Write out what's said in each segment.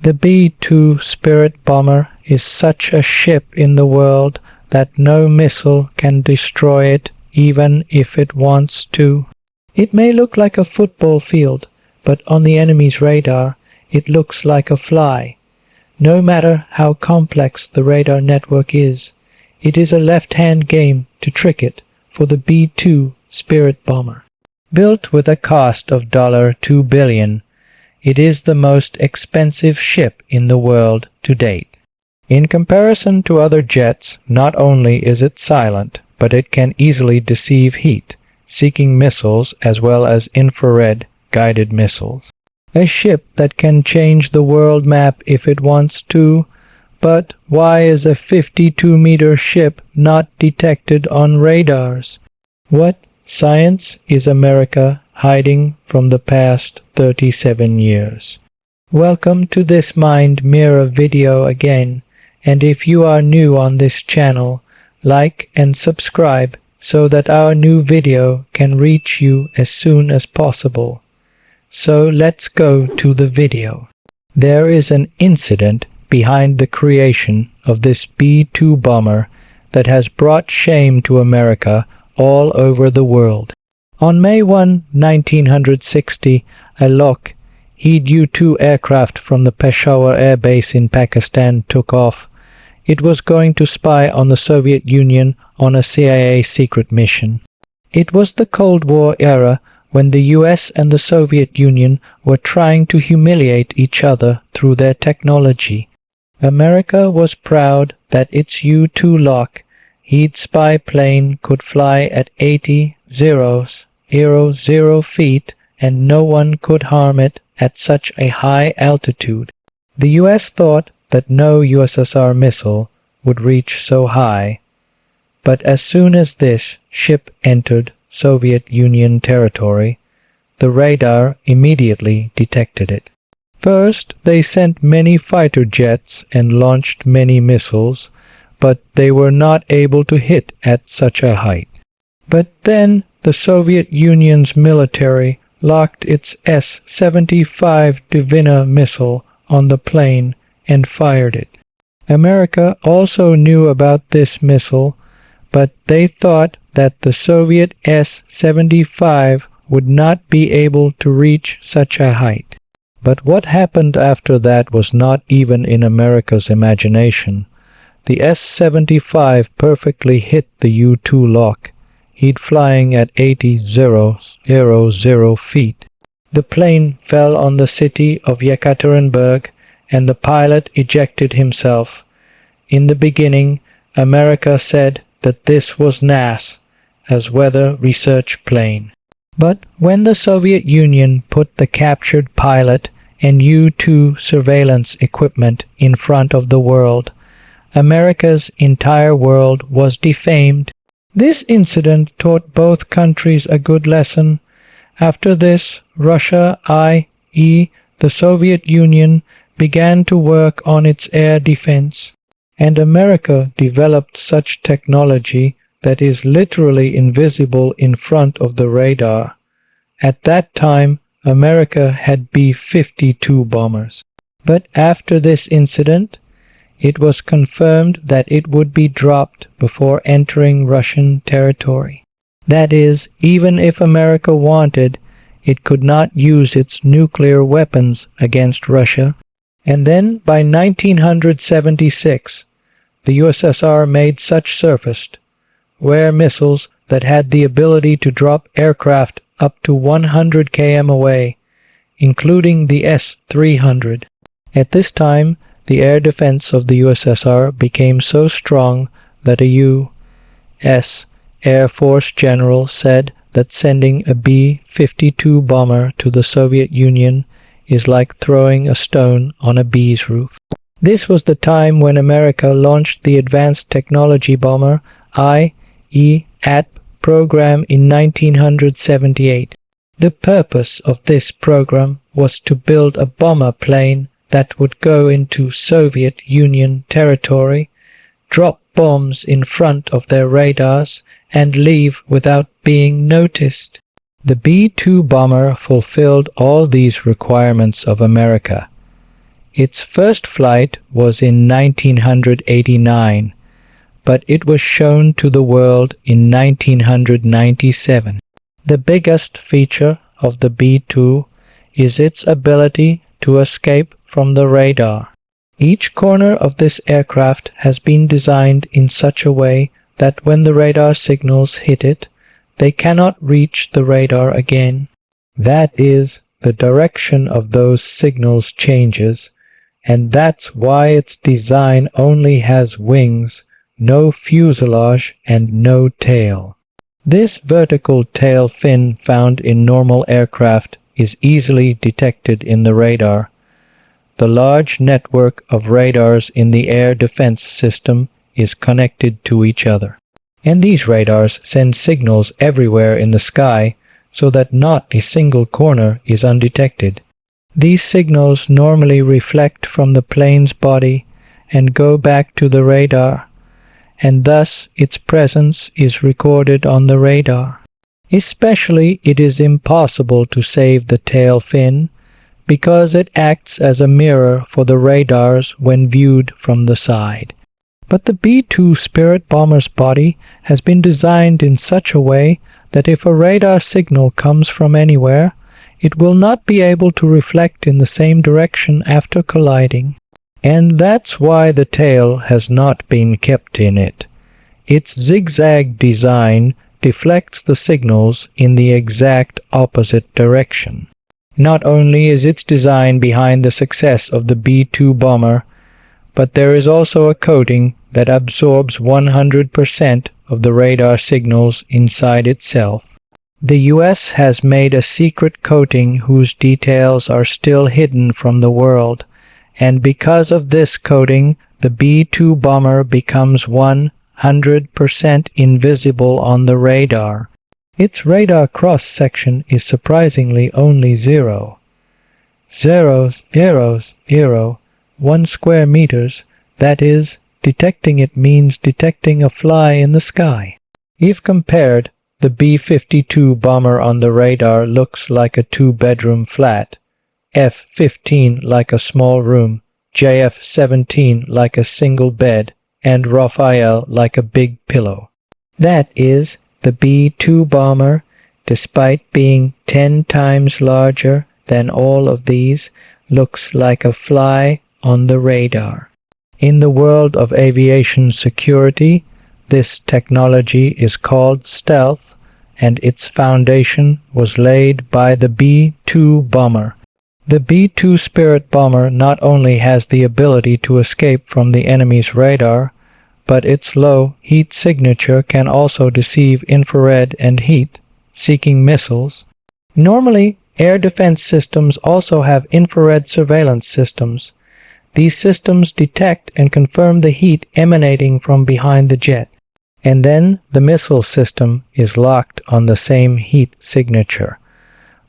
The B-2 Spirit bomber is such a ship in the world that no missile can destroy it even if it wants to. It may look like a football field, but on the enemy's radar it looks like a fly. No matter how complex the radar network is, it is a left-hand game to trick it for the B-2 Spirit bomber. Built with a cost of $2 billion, it is the most expensive ship in the world to date. In comparison to other jets, not only is it silent, but it can easily deceive heat-seeking missiles as well as infrared guided missiles. A ship that can change the world map if it wants to, but why is a 52-meter ship not detected on radars? What science is America hiding from the past 37 years? Welcome to this MindMirror video again, and if you are new on this channel, like and subscribe so that our new video can reach you as soon as possible. So let's go to the video. There is an incident behind the creation of this B-2 bomber that has brought shame to America all over the world. On May 1, 1960, a Lockheed U-2 aircraft from the Peshawar Air Base in Pakistan took off. It was going to spy on the Soviet Union on a CIA secret mission. It was the Cold War era when the US and the Soviet Union were trying to humiliate each other through their technology. America was proud that its U-2 Lockheed spy plane could fly at 80,000 feet and no one could harm it at such a high altitude. The US thought that no USSR missile would reach so high, but as soon as this ship entered Soviet Union territory, the radar immediately detected it. First, they sent many fighter jets and launched many missiles, but they were not able to hit at such a height. But then the Soviet Union's military locked its S-75 Dvina missile on the plane and fired it. America also knew about this missile, but they thought that the Soviet S-75 would not be able to reach such a height. But what happened after that was not even in America's imagination. The S-75 perfectly hit the U-2 Lockheed flying at 80,000 feet. The plane fell on the city of Yekaterinburg and the pilot ejected himself. In the beginning, America said that this was NAS, as weather research plane. But when the Soviet Union put the captured pilot and U-2 surveillance equipment in front of the world, America's entire world was defamed. This incident taught both countries a good lesson. After this, Russia, i.e. the Soviet Union, began to work on its air defense, and America developed such technology that is literally invisible in front of the radar. At that time, America had B-52 bombers. But after this incident, it was confirmed that it would be dropped before entering Russian territory. That is, even if America wanted, it could not use its nuclear weapons against Russia. And then, by 1976, the USSR made such surface-to-air missiles that had the ability to drop aircraft up to 100 km away, including the S-300. At this time, the air defense of the USSR became so strong that a U.S. Air Force general said that sending a B-52 bomber to the Soviet Union is like throwing a stone on a bee's roof. This was the time when America launched the Advanced Technology Bomber, i.e. ATB program in 1978. The purpose of this program was to build a bomber plane that would go into Soviet Union territory, drop bombs in front of their radars, and leave without being noticed. The B-2 bomber fulfilled all these requirements of America. Its first flight was in 1989, but it was shown to the world in 1997. The biggest feature of the B-2 is its ability to escape from the radar. Each corner of this aircraft has been designed in such a way that when the radar signals hit it, they cannot reach the radar again. That is, the direction of those signals changes, and that's why its design only has wings, no fuselage, and no tail. This vertical tail fin found in normal aircraft is easily detected in the radar. The large network of radars in the air defense system is connected to each other, and these radars send signals everywhere in the sky so that not a single corner is undetected. These signals normally reflect from the plane's body and go back to the radar, and thus its presence is recorded on the radar. Especially it is impossible to save the tail fin because it acts as a mirror for the radars when viewed from the side. But the B-2 Spirit bomber's body has been designed in such a way that if a radar signal comes from anywhere, it will not be able to reflect in the same direction after colliding. And that's why the tail has not been kept in it. Its zigzag design deflects the signals in the exact opposite direction. Not only is its design behind the success of the B-2 bomber, but there is also a coating that absorbs 100% of the radar signals inside itself. The US has made a secret coating whose details are still hidden from the world, and because of this coating, the B-2 bomber becomes 100% invisible on the radar. Its radar cross-section is surprisingly only 0.00001 square meters. That is, detecting it means detecting a fly in the sky. If compared, the B-52 bomber on the radar looks like a two-bedroom flat, F-15 like a small room, JF-17 like a single bed, and Raphael like a big pillow. That is, the B-2 bomber, despite being 10 times larger than all of these, looks like a fly on the radar. In the world of aviation security, this technology is called stealth, and its foundation was laid by the B-2 bomber. The B-2 Spirit bomber not only has the ability to escape from the enemy's radar, but its low heat signature can also deceive infrared and heat-seeking missiles. Normally, air defense systems also have infrared surveillance systems. These systems detect and confirm the heat emanating from behind the jet, and then the missile system is locked on the same heat signature.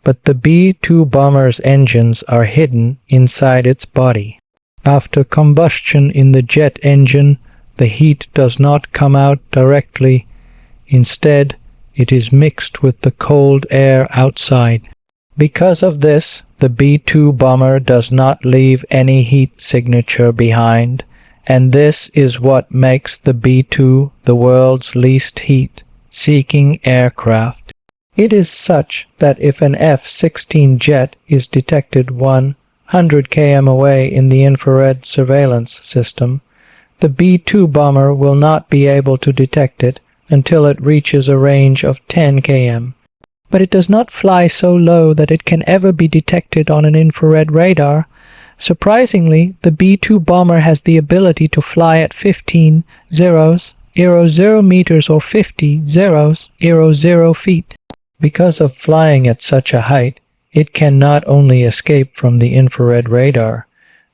But the B-2 bomber's engines are hidden inside its body. After combustion in the jet engine, the heat does not come out directly. Instead, it is mixed with the cold air outside. Because of this, the B-2 bomber does not leave any heat signature behind, and this is what makes the B-2 the world's least heat-seeking aircraft. It is such that if an F-16 jet is detected 100 km away in the infrared surveillance system, the B-2 bomber will not be able to detect it until it reaches a range of 10 km. But it does not fly so low that it can ever be detected on an infrared radar. Surprisingly, the B-2 bomber has the ability to fly at 15,000 meters or 50,000 feet. Because of flying at such a height, it can not only escape from the infrared radar,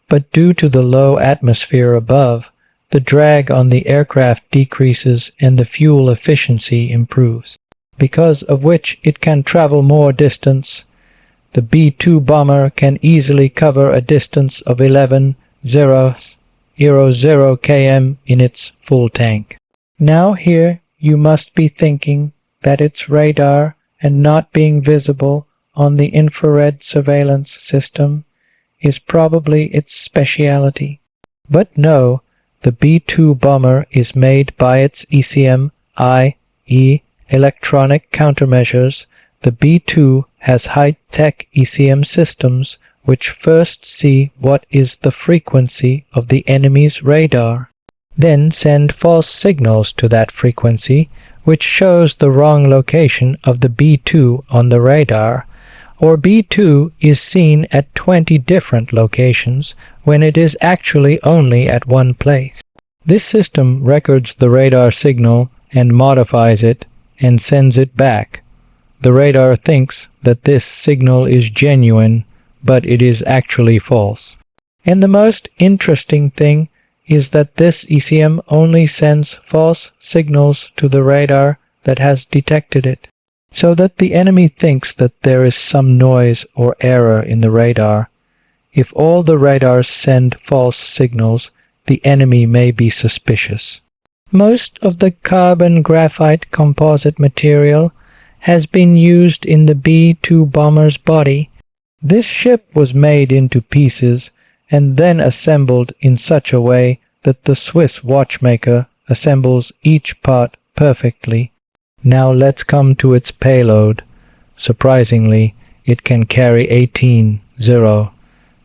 but due to the low atmosphere above, the drag on the aircraft decreases and the fuel efficiency improves, because of which it can travel more distance. The B-2 bomber can easily cover a distance of 11,000 km in its full tank. Now here you must be thinking that its radar and not being visible on the infrared surveillance system is probably its specialty. But no, the B-2 bomber is made by its ECM, i.e. electronic countermeasures. The B-2 has high-tech ECM systems which first see what is the frequency of the enemy's radar, then send false signals to that frequency, which shows the wrong location of the B-2 on the radar, or B-2 is seen at 20 different locations when it is actually only at one place. This system records the radar signal and modifies it and sends it back. The radar thinks that this signal is genuine, but it is actually false. And the most interesting thing is that this ECM only sends false signals to the radar that has detected it, so that the enemy thinks that there is some noise or error in the radar. If all the radars send false signals, the enemy may be suspicious. Most of the carbon graphite composite material has been used in the B-2 bomber's body. This ship was made into pieces and then assembled in such a way that the Swiss watchmaker assembles each part perfectly. Now let's come to its payload. Surprisingly, it can carry 18,000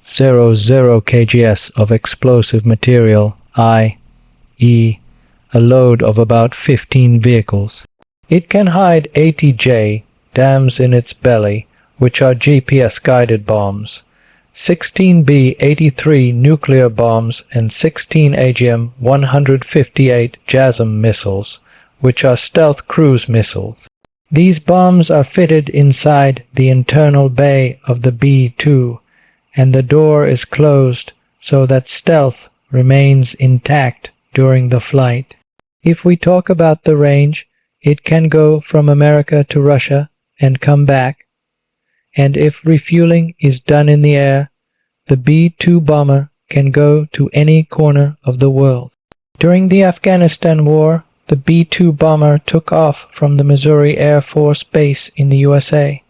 kgs of explosive material, i.e. a load of about 15 vehicles. It can hide 80 JDAMs in its belly, which are GPS-guided bombs, 16 B-83 nuclear bombs, and 16 AGM-158 JASSM missiles, which are stealth cruise missiles. These bombs are fitted inside the internal bay of the B-2, and the door is closed so that stealth remains intact during the flight. If we talk about the range, it can go from America to Russia and come back. And if refueling is done in the air, the B-2 bomber can go to any corner of the world. During the Afghanistan War, the B-2 bomber took off from the Missouri Air Force Base in the USA.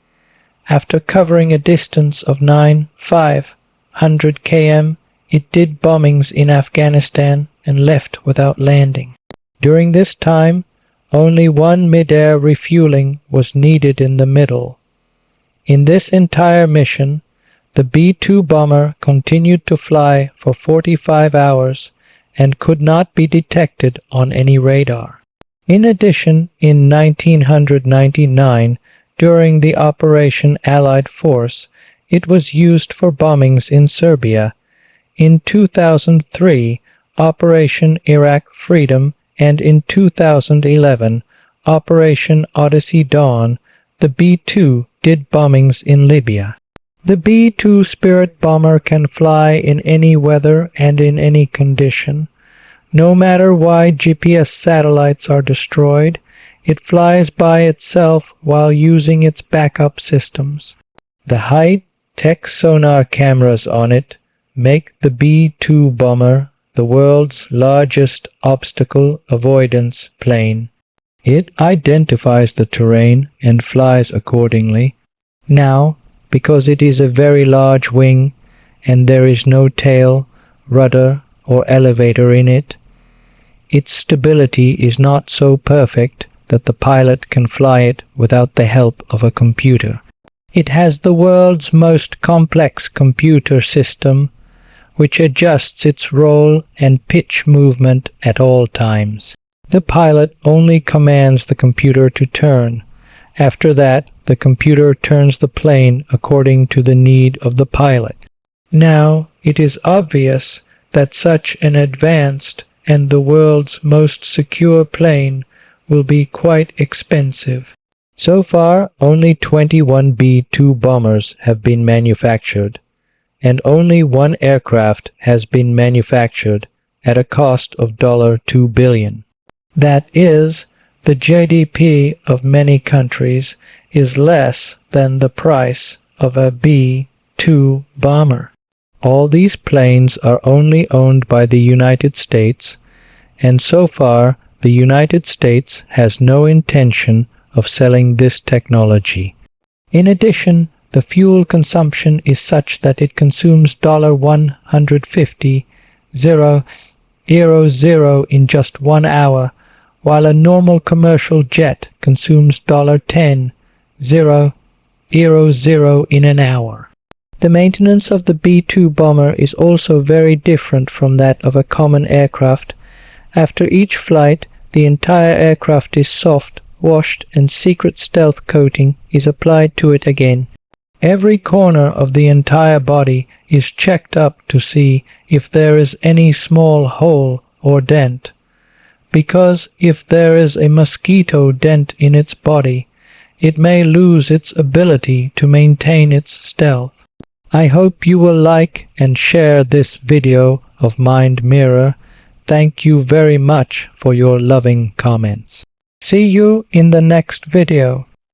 After covering a distance of 9,500 km, it did bombings in Afghanistan and left without landing. During this time, only one mid-air refueling was needed in the middle. In this entire mission, the B-2 bomber continued to fly for 45 hours and could not be detected on any radar. In addition, in 1999, during the Operation Allied Force, it was used for bombings in Serbia. In 2003, Operation Iraq Freedom, and in 2011, Operation Odyssey Dawn, the B-2 did bombings in Libya. The B-2 Spirit bomber can fly in any weather and in any condition. No matter why GPS satellites are destroyed, it flies by itself while using its backup systems. The high-tech sonar cameras on it make the B-2 bomber the world's largest obstacle avoidance plane. It identifies the terrain and flies accordingly. Now, because it is a very large wing and there is no tail, rudder, or elevator in it, its stability is not so perfect that the pilot can fly it without the help of a computer. It has the world's most complex computer system, which adjusts its roll and pitch movement at all times. The pilot only commands the computer to turn. After that, the computer turns the plane according to the need of the pilot. Now, it is obvious that such an advanced and the world's most secure plane will be quite expensive. So far, only 21 B-2 bombers have been manufactured, and only one aircraft has been manufactured at a cost of $2 billion. That is, the GDP of many countries is less than the price of a B-2 bomber. All these planes are only owned by the United States, and so far the United States has no intention of selling this technology. In addition, The fuel consumption is such that it consumes $150,000 in just 1 hour, while a normal commercial jet consumes $10,000 in an hour. The maintenance of the B-2 bomber is also very different from that of a common aircraft. After each flight, the entire aircraft is soft, washed, and secret stealth coating is applied to it again. Every corner of the entire body is checked up to see if there is any small hole or dent, because if there is a mosquito dent in its body, it may lose its ability to maintain its stealth. I hope you will like and share this video of MindMirror. Thank you very much for your loving comments. See you in the next video.